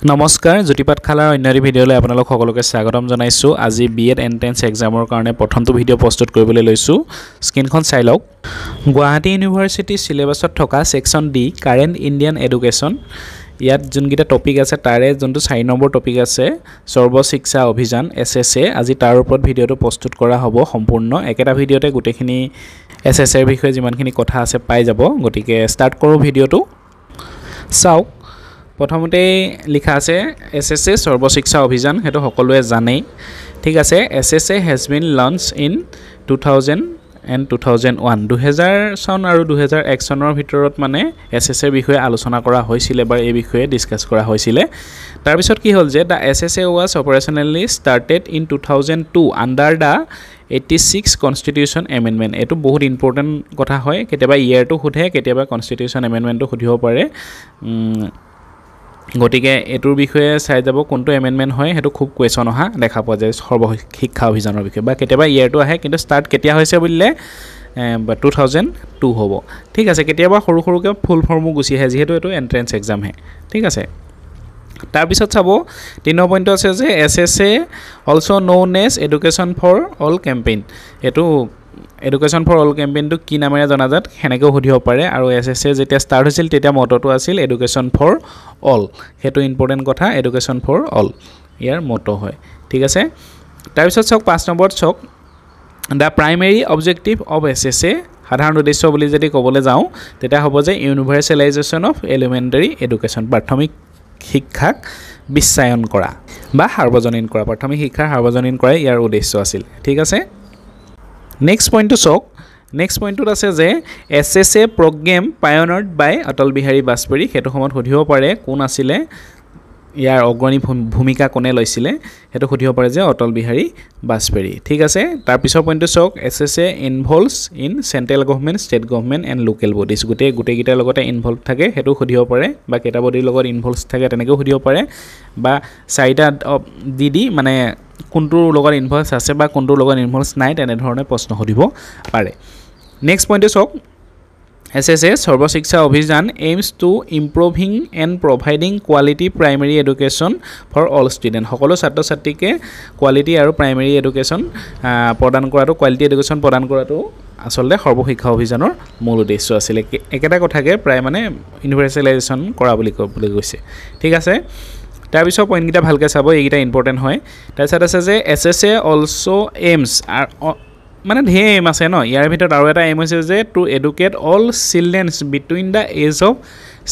নমস্কাৰ জ্যোতিপাত খালাৰ অন্যান্য ভিডিঅ'লৈ আপোনালোক সকলোকে স্বাগতম জনাইছো। আজি বিএড এন্ট্ৰেন্স এক্সামৰ কাৰণে প্ৰথমটো ভিডিঅ' প্ৰস্তুত কৰিবলৈ লৈছো। স্ক্ৰীনখন চাই লওক। গুৱাহাটী ইউনিভাৰ্চিটি সিলেবাছত থকা section D current Indian education ইয়াত যোনকেইটা টপিক আছে তাৰে যোনটো 4 নম্বৰ টপিক আছে সৰ্বশিক্ষা অভিযান SSA আজি তাৰ ওপৰত ভিডিঅ'টো প্ৰস্তুত কৰা হ'ব সম্পূৰ্ণ একেটা ভিডিঅ'তে গোটেইখিনি SSA ৰ বিষয়ে যিমানখিনি কথা আছে পাই যাব। গতিকে ষ্টাৰ্ট কৰোঁ ভিডিঅ'টো। চাওক প্ৰথমতে লিখা আছে SSA সৰ্বশিক্ষা অভিযান হেতু সকলোৱে জানেই ঠিক আছে। SSA has been launched in 2000 and 2001 2000 চন আৰু 2001 চনৰ ভিতৰত মানে SSA বিষয়ে আলোচনা কৰা হৈছিল বা এই বিষয়ে ডিসকাস কৰা হৈছিল। তাৰ পিছত কি হ'ল যে the SSA was operationally started in 2002 under the 86 Constitution Amendment এটো বহুত ইম্পৰ্টেন্ট কথা হয়। কেতিয়াবা ইয়াৰটো খুধে কেতিয়াবা কনস্টিটিউশন এমেন্ডমেন্টটো খুধিব পাৰে। গতিকে এটোৰ বিষয়ে চাই যাব কোনটো এমেন্ডমেন্ট হয় হেতু খুব কোৱেশ্চন অহা দেখা পোৱা যায় সৰ্বশিক্ষা অভিযানৰ বিষয়ে বা কেতিয়াবা ইয়াৰটো আহে কিন্তু স্টাৰ্ট কেতিয়া হৈছে বুলিলে 2002 হ'ব ঠিক আছে। কেতিয়াবা সৰু সৰুকে ফুল ফৰ্মো গুছি আহে যেহেতু এটো এন্ট্ৰেন্স এক্সাম হে ঠিক আছে। তাৰ পিছত চাব 3 পইণ্ট আছে যে SSA also known as education for all campaign এটো এডুকেশ্যন ফৰ অল কেম্পেইনটো কি নামেৰে জনাজাত হেনেকৈ সুধিব পাৰে আৰু SSA যেতিয়া ষ্টাৰ্ট হৈছিল তেতিয়া মটটো আছিল এডুকেশ্যন ফৰ অল হেতু ইম্পৰ্টেন্ট কথা এডুকেশ্যন ফৰ অল ইয়াৰ মটটো হয় ঠিক আছে। তাৰ পিছত চাওক 5 নম্বৰত চাওক দা প্ৰাইমেৰী অবজেক্টিভ অফ SSA সাধাৰণ উদ্দেশ্য বুলি যদি ক'বলৈ যাওঁ তেতিয়া হ'ব যে ইউনিভাৰ্সেলাইজেশ্যন অফ এলিমেন্টাৰী এডুকেশ্যন প্ৰাথমিক শিক্ষাক বিশ্বায়ন কৰা বা সাৰ্বজনীন কৰা প্ৰাথমিক শিক্ষাৰ সাৰ্বজনীন কৰা ইয়াৰ উদ্দেশ্য আছিল ঠিক আছে। নেক্সট পইণ্ট টু চক নেক্সট পইণ্টত আছে যে SSA প্ৰগ্ৰাম পায়োনিয়াৰ্ড বাই অটল বিহাৰী বাজপেয়ী হেতু সময়ত সুধিব পাৰে কোন আছিলে ইয়াৰ অগ্ৰণী ভূমিকা কোনে লৈছিলে হেতু সুধিব পাৰে যে অটল বিহাৰী বাজপেয়ী ঠিক আছে। তাৰ পিছৰ পইণ্টটো চক SSA involves in central government state government and local bodies গোটেইকেইটাৰ লগতে ইনভলভ থাকে হেতু সুধিব পাৰে বা কেইটা বডিৰ লগত ইনভলভস থাকে তেনেকৈ সুধিব পাৰে বা চাৰিটা দি মানে কোনটোৰ লগত ইনভলভস আছে বা কোনটোৰ লগত ইনভলভস নাই তেনে ধৰণে প্ৰশ্ন সুধিব পাৰে। নেক্সট পইণ্টটো চক SSA সৰ্বশিক্ষা অভিযান aims to improving and providing quality primary education for all students সকলো ছাত্ৰ ছাত্ৰীকে কোৱালিটি আৰু প্ৰাইমেৰী এডুকেশ্যন প্ৰদান কৰাটো কোৱালিটি এডুকেশ্যন প্ৰদান কৰাটো আসলে সৰ্বশিক্ষা অভিযানৰ মূল উদ্দেশ্য আছিল। একেটা কথাকে প্ৰায় মানে ইউনিভাৰ্সেলাইজেশ্যন কৰা বুলি কৈছে ঠিক আছে। তাৰ পিছত পইণ্টকেইটা ভালকৈ চাব এইকেইটা ইম্পৰ্টেন্ট হয়। তাৰপিছত আছে যে SSA also aims মানে ধেৰ এম আছে ন ইয়াৰ ভিতৰত আৰু এটা এম হৈছে যে to educate all childrens between the age of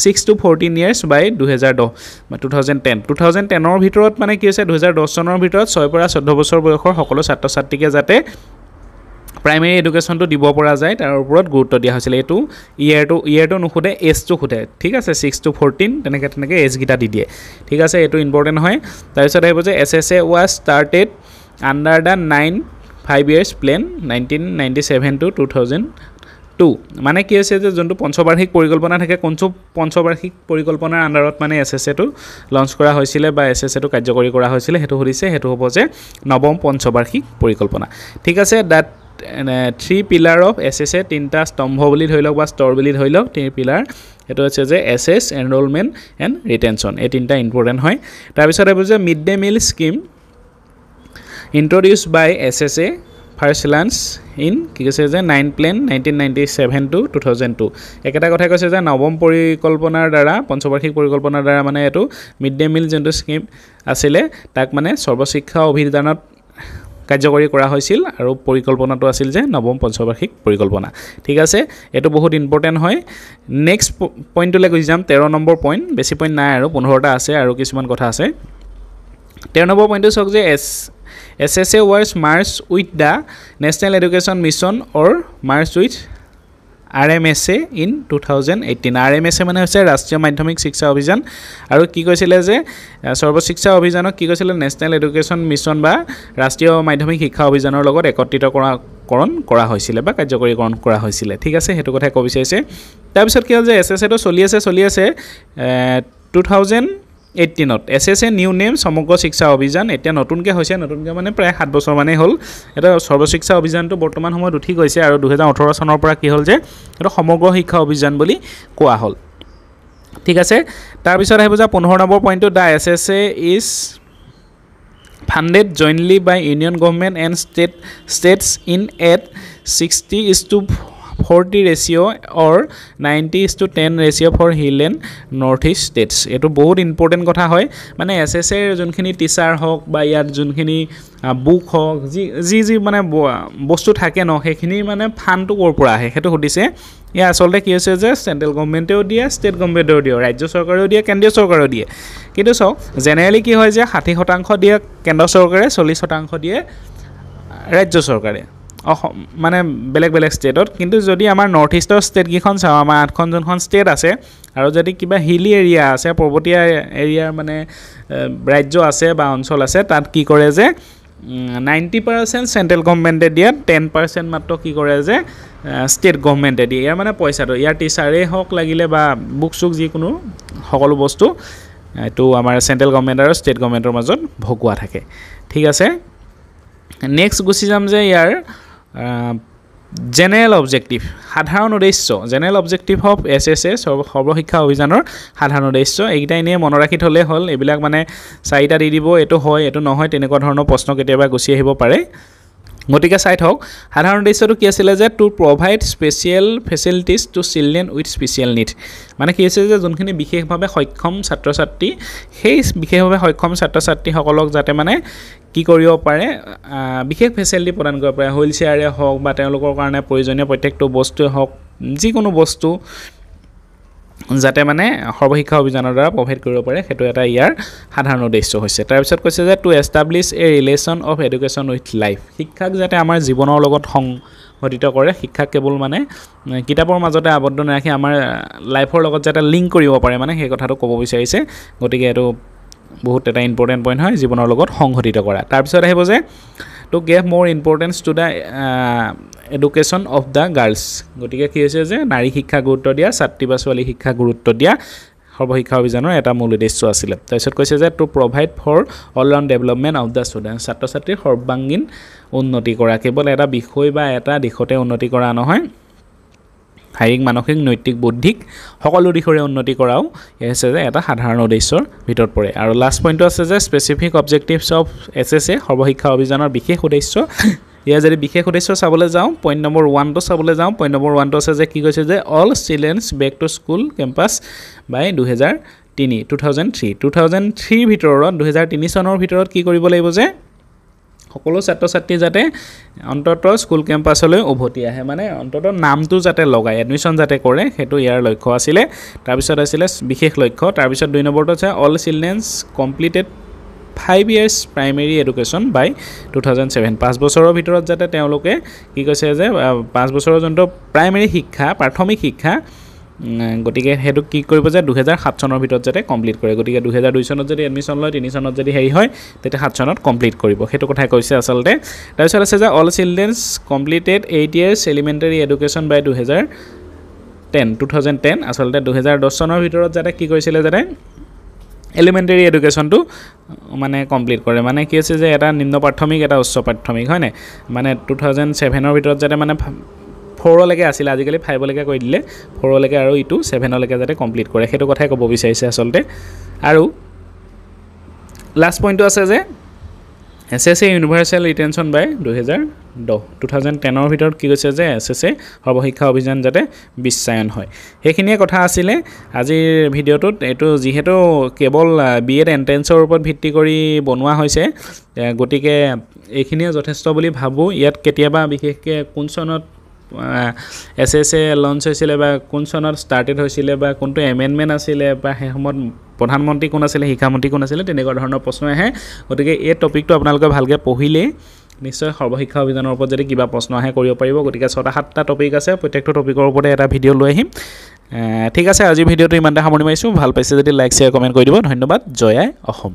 6 to 14 years by 2010 ভিতৰত মানে কি হৈছে 2010 চনৰ ভিতৰত 6 পৰা 14 বছৰ বয়সৰ সকলো ছাত্ৰ ছাত্ৰীকে যাতে প্ৰাইমেৰী এডুকেশ্যনটো দিব পৰা যায় তাৰ ওপৰত গুৰুত্ব দিয়া হৈছিল। এইটো ইয়াৰটো নুখুধে এজটো খুধে ঠিক আছে 6 to 14 তেনেকৈ এজ গিটা দি দিয়ে ঠিক আছে। এইটো ইম্পৰ্টেন্ট হয়। তাৰপিছত আহিব যে SSA was started under the 5 years plan 1997 to 2002 মানে কি হৈছে যে যোনটো পঞ্চবাৰ্ষিক পৰিকল্পনা থাকে কোন পঞ্চবাৰ্ষিক পৰিকল্পনাৰ আন্ডাৰত মানে SSA টো লঞ্চ কৰা হৈছিল বা SSA টো কাৰ্যকৰী কৰা হৈছিল হেতু সুধিছে হেতু হ'ব যে নৱম পঞ্চবাৰ্ষিক পৰিকল্পনা ঠিক আছে। দ্যাট 3 পিলাৰ অফ SSA তিনটা স্তম্ভ বুলি ধৰি লওক বা স্তৰ বুলি ধৰি লওক 3 পিলাৰ হেতু আছে যে এসএস এনৰোলমেন্ট এণ্ড ৰিটেনচন এই তিনটা ইম্পৰ্টেন্ট হয়। তাৰ পিছত আহিব যে mid day meal scheme introduced by SSA first launch in কি কৈছে যে 9 plan 1997 to 2002 একেটা কথা কৈছে যে নৱম পৰিকল্পনাৰ দ্বাৰা পঞ্চবাৰ্ষিক পৰিকল্পনাৰ দ্বাৰা মানে এটো মিড ডে মিল যোনটো স্কিম আছিল তাক মানে সৰ্বশিক্ষা অভিযানত কাৰ্যকৰী কৰা হৈছিল আৰু পৰিকল্পনাটো আছিল যে নৱম পঞ্চবাৰ্ষিক পৰিকল্পনা ঠিক আছে। এটো বহুত ইম্পৰ্টেন্ট হয়। নেক্সট পইণ্টলৈ গৈ যাম 13 নম্বৰ পইণ্ট বেছি পইণ্ট নাই আৰু 15টা আছে আৰু কিছুমান কথা আছে। 13 নম্বৰ পইণ্টটো চাওক যে SSA was merged with the National Education Mission or merged with RMSA in 2018 RMSA মানে হৈছে ৰাষ্ট্ৰীয় মাধ্যমিক শিক্ষা অভিযান আৰু কি কৈছিলে যে সৰ্বশিক্ষা অভিযানক কি কৈছিলে নেশ্যনেল এডুকেশ্যন মিছন বা ৰাষ্ট্ৰীয় মাধ্যমিক শিক্ষা অভিযানৰ লগত একত্ৰিতকৰণ কৰা হৈছিল বা কাৰ্যকৰীকৰণ কৰা হৈছিল ঠিক আছে হেতু কথা কৈ বিচাৰিছে। তাৰ পিছত কি হ'ল যে SSA টো চলি আছে 2018ত SSA নিউ নেম সমগ্ৰ শিক্ষা অভিযান এতিয়া নতুনকৈ হৈছে নতুনকৈ মানে প্ৰায় 7 বছৰ মানে হ'ল এটা সৰ্বশিক্ষা অভিযানটো বৰ্তমান সময়ত উঠি গৈছে আৰু 2018 চনৰ পৰা কি হ'ল যে এটা সমগ্ৰ শিক্ষা অভিযান বুলি কোৱা হ'ল। ঠিক আছে তাৰপিছত আহিব যে 15 নম্বৰ পইণ্টটো the SSA is funded jointly by union government and states in at 60:40 ratio or 90:10 ratio for hill and northeast states এটো বহুত ইম্পৰ্টেন্ট কথা হয় মানে SSA এৰ যোনখিনি টিচাৰ হওক বা ইয়াত যোনখিনি বুক হওক যি মানে বস্তু থাকে ন সেইখিনি মানে ফান্ডটো কৰ পৰা আহে হেতু সুধিছে ইয়া আসলে কি হৈছে যে সেন্ট্ৰাল গভৰ্নমেন্টেও দিয়ে স্টেট গভৰ্নমেন্টেও দিয়ে ৰাজ্য চৰকাৰেও দিয়ে কেন্দ্ৰীয় চৰকাৰেও দিয়ে কিন্তু সব জেনাৰেলি কি হয় যে 60% দিয়ে কেন্দ্ৰ চৰকাৰে 40% দিয়ে ৰাজ্য চৰকাৰে মানে বেলেগ বেলেগ ষ্টেটত কিন্তু যদি আমাৰ নৰ্থ ইষ্টৰ ষ্টেট কিখন চাও আমাৰ 8খন জনখন ষ্টেট আছে আৰু যদি কিবা হিলি এৰিয়া আছে পৰ্বতীয়া এৰিয়াৰ মানে ৰাজ্য আছে বা অঞ্চল আছে তাত কি কৰে যে 90% সেন্ট্ৰাল গভৰ্নমেন্টে দিয়ে 10% মাত্ৰ কি কৰে যে স্টেট গভৰ্নমেন্টে দিয়ে ইয়াৰ মানে পইচাটো ইয়াৰ টিচাৰে হওক লাগিলে বা বুক সুক যিকোনো সকলো বস্তু এটো আমাৰ সেন্ট্ৰাল গভৰ্নমেন্ট আৰু স্টেট গভৰ্নমেন্টৰ মাজত ভগুৱা থাকে ঠিক আছে নেক্সট গুছি যাম যে ইয়াৰ জেনাৰেল অবজেক্টিভ সাধাৰণ উদ্দেশ্য জেনাৰেল অবজেক্টিভ অফ SSA সৰ্বশিক্ষা অভিযানৰ সাধাৰণ উদ্দেশ্য এইটা এনে মন ৰাখি থলে হল এবিলাক মানে চাৰিটা দি দিব এটো হয় এটো নহয় তেনেকুৱা ধৰণৰ প্ৰশ্ন কেতিয়াবা গুছি আহিব পাৰে গতিকে চাই থাকক সাধাৰণ উদ্দেশ্যটো কি আছিল যে to provide special facilities to children with special need মানে কি আছে যে যোনখিনি বিশেষভাৱে সক্ষম ছাত্ৰ ছাত্ৰী সেই বিশেষভাৱে সক্ষম ছাত্ৰ ছাত্ৰী সকলক যাতে মানে কি কৰিব পাৰে বিশেষ ফেসিলিটি প্ৰদান কৰিব পাৰে হুইল চেয়াৰে হওক বা তেওঁলোকৰ কাৰণে প্ৰয়োজনীয় প্ৰত্যেকটো বস্তুৱে হওক যিকোনো বস্তু যাতে মানে সৰ্বশিক্ষা অভিযানৰ দ্বাৰা প্ৰভাইড কৰিব পাৰে হেতু এটা ইয়াৰ সাধাৰণ উদ্দেশ্য হৈছে তাৰ পিছত কৈছে যে to establish a relation of education with life শিক্ষাক যাতে আমাৰ জীৱনৰ লগত সংগঠিত কৰে শিক্ষা কেৱল মানে কিতাপৰ মাজতে আবদ্ধ নাৰাখি আমাৰ লাইফৰ লগত যাতে লিংক কৰিব পাৰে মানে সেই কথাটো ক'ব বিচাৰিছে গতিকে এটো বহুত এটা ইম্পৰ্টেন্ট পইণ্ট হয় জীৱনৰ লগত সংগঠিত কৰা তাৰ পিছত আহিব যে to give more importance to the education of the girls গতিকে কি হৈছে যে নাৰী শিক্ষা গুৰুত্ব দিয়া ছাত্ৰী বা ছোৱালী শিক্ষা গুৰুত্ব দিয়া সৰ্বশিক্ষা অভিযানৰ এটা মূল উদ্দেশ্য আছিল তাৰপিছত কৈছে যে to provide for all round development of the student ছাত্ৰ ছাত্ৰীৰ সৰ্বাংগীন উন্নতি কৰা কেৱল এটা বিষয় বা এটা দিশতে উন্নতি কৰা নহয় শাৰীৰিক মানসিক নৈতিক বৌদ্ধিক সকলো দিশৰে উন্নতি কৰাও হৈছে যে এটা সাধাৰণ উদ্দেশ্যৰ ভিতৰত পৰে আৰু লাষ্ট পইণ্টটো আছে যে স্পেসিফিক অবজেক্টিভছ অফ SSA সৰ্বশিক্ষা অভিযানৰ বিশেষ উদ্দেশ্য ইয়া যদি বিশেষ উদ্দেশ্য চাবলৈ যাওঁ পইণ্ট নম্বৰ 1 টো চাবলৈ যাওঁ পইণ্ট নম্বৰ 1 টো আছে যে কি কৈছে যে all childrens back to school campus by 2003 ভিতৰত 2003 চনৰ ভিতৰত কি কৰিব লাগিব যে সকলো ছাত্ৰ ছাত্ৰী যাতে অন্তত স্কুল কেম্পাছলৈ উভতি আহে মানে অন্তত নামটো যাতে লগায় এডমিশন যাতে কৰে হেতু ইয়াৰ লক্ষ্য আছিল তাৰ পিছত আছিল বিশেষ লক্ষ্য তাৰ পিছত 2 নম্বৰটো আছে all children's completed 5 years primary education by 2007 5 বছৰৰ ভিতৰত যাতে তেওঁলোকে কি কৈছে যে 5 বছৰৰ জন্ত প্ৰাইমেৰী শিক্ষা প্ৰাথমিক শিক্ষা গতিকে হেতু কি কৰিব যে 2007 চনৰ ভিতৰত যাতে কমপ্লিট কৰে গতিকে 2002 চনত যদি এডমিশন লয় 3 চনত যদি হেৰি হয় তেতিয়া 7 চনত কমপ্লিট কৰিব হেতু কথা কৈছে আসলতে তাৰ পিছত আছে যে all children's completed 8 years elementary education by 2010 আসলতে 2010 চনৰ ভিতৰত যাতে কি কৰিছিল যাতে এলিমেন্টাৰী এডুকেশ্যনটো মানে কমপ্লিট কৰে মানে কি আছে যে এটা নিম্ন প্ৰাথমিক এটা উচ্চ প্ৰাথমিক হয় না মানে 2007 ৰ ভিতৰত যাতে মানে 4 লৈকে আছিল আজিকালি 5 লৈকে কৈ দিলে 4 লৈকে আৰু ইটো 7 লৈকে যাতে কমপ্লিট কৰে হেতু কথাই ক'ব বিচাৰিছে আসলতে আৰু লাষ্ট পইণ্টটো আছে যে SSA ইউনিভাৰ্সাল ৰিটেনশন বাই 2010 ৰ ভিতৰত কি কৈছে যে SSA সৰ্বশিক্ষা অভিযান যাতে বিশ্বায়ন হয় হেখিনিয়ে কথা আছিল আজিৰ ভিডিওটোত এটো যিহেতু কেৱল বিএড এন্ট্ৰেন্সৰ ওপৰত ভিত্তি কৰি বনোৱা হৈছে গতিকে এইখিনিয়ে যথেষ্ট বুলি ভাবো ইয়াত কেতিয়াবা বিশেষকৈ কোন চনত SSA লঞ্চ হৈছিল বা কোন চনত ষ্টাৰ্টেড হৈছিল বা কোনটো এমেন্ডমেন্ট আছিল বা সেই সময়ত প্ৰধানমন্ত্ৰী কোন আছিল শিক্ষামন্ত্ৰী কোন আছিল তেনেকুৱা ধৰণৰ প্ৰশ্ন আহে গতিকে এই টপিকটো আপোনালোকে ভালকৈ পঢ়িলে নিশ্চয় সৰ্বশিক্ষা অভিযানৰ ওপৰত যদি কিবা প্ৰশ্ন আহে কৰিব পাৰিব গতিকে 6-7টা টপিক আছে প্ৰত্যেকটো টপিকৰ ওপৰতে এটা ভিডিও লৈ আহিম ঠিক আছে আজি ভিডিওটো ইমানতে সামৰণি মাৰিছো ভাল পাইছে যদি লাইক শেয়াৰ কমেন্ট কৰি দিব ধন্যবাদ জয় আই অসম